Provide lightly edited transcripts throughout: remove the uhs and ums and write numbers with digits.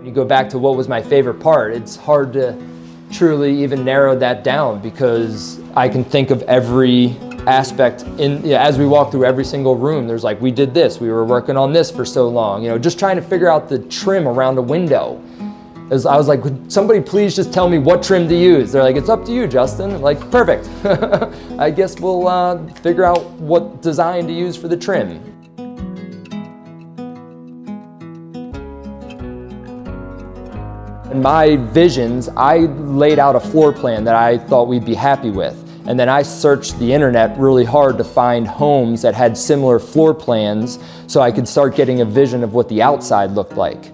You go back to what was my favorite part, it's hard to truly even narrow that down because I can think of every aspect as we walk through every single room. There's like, we did this, we were working on this for so long, just trying to figure out the trim around the window. As I was like, would somebody please just tell me what trim to use? They're like, it's up to you, Justin. I'm like, perfect. I guess we'll figure out what design to use for the trim. In my visions, I laid out a floor plan that I thought we'd be happy with. And then I searched the internet really hard to find homes that had similar floor plans so I could start getting a vision of what the outside looked like.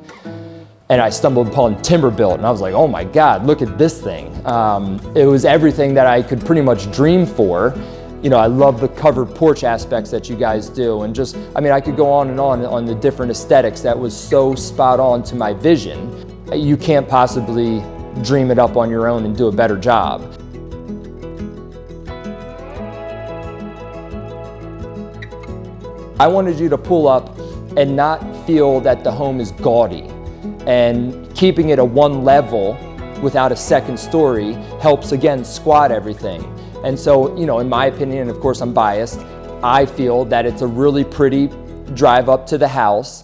And I stumbled upon Timberbuilt and I was like, oh my God, look at this thing. It was everything that I could pretty much dream for. I love the covered porch aspects that you guys do. And I could go on the different aesthetics that was so spot on to my vision. You can't possibly dream it up on your own and do a better job. I wanted you to pull up and not feel that the home is gaudy. And keeping it at one level without a second story helps, again, squat everything. And so, in my opinion, and of course I'm biased, I feel that it's a really pretty drive up to the house.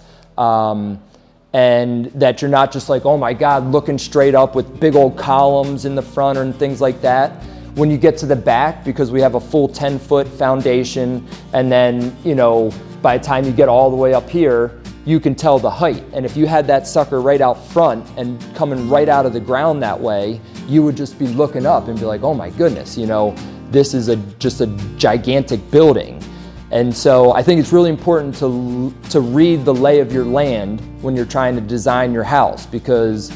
And that you're not just like, oh my God, looking straight up with big old columns in the front and things like that. When you get to the back, because we have a full 10-foot foundation, and then, by the time you get all the way up here, you can tell the height. And if you had that sucker right out front and coming right out of the ground that way, you would just be looking up and be like, oh my goodness, this is just a gigantic building. And so I think it's really important to read the lay of your land when you're trying to design your house, because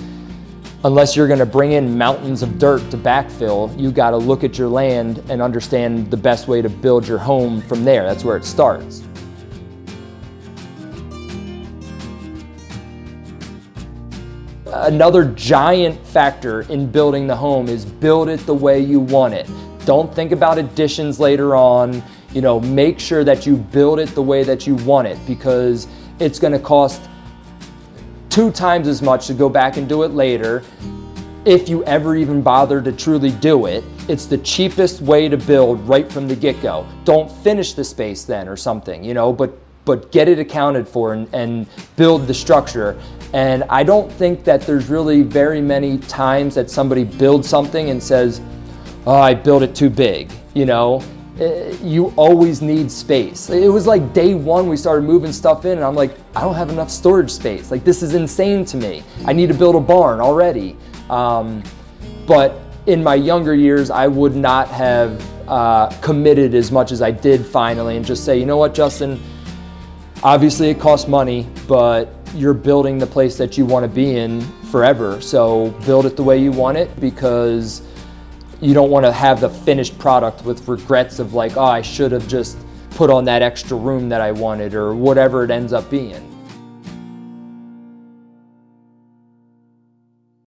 unless you're gonna bring in mountains of dirt to backfill, you gotta look at your land and understand the best way to build your home from there. That's where it starts. Another giant factor in building the home is build it the way you want it. Don't think about additions later on. Make sure that you build it the way that you want it, because it's going to cost 2 times as much to go back and do it later. If you ever even bother to truly do it, it's the cheapest way to build right from the get-go. Don't finish the space then or something, but get it accounted for and build the structure. And I don't think that there's really very many times that somebody builds something and says, oh, I built it too big, You always need space. It was like day one we started moving stuff in and I'm like, I don't have enough storage space. Like, this is insane to me. I need to build a barn already. But in my younger years, I would not have committed as much as I did finally and just say, you know what, Justin, obviously it costs money, but you're building the place that you want to be in forever. So build it the way you want it, because you don't want to have the finished product with regrets of like, oh, I should have just put on that extra room that I wanted, or whatever it ends up being.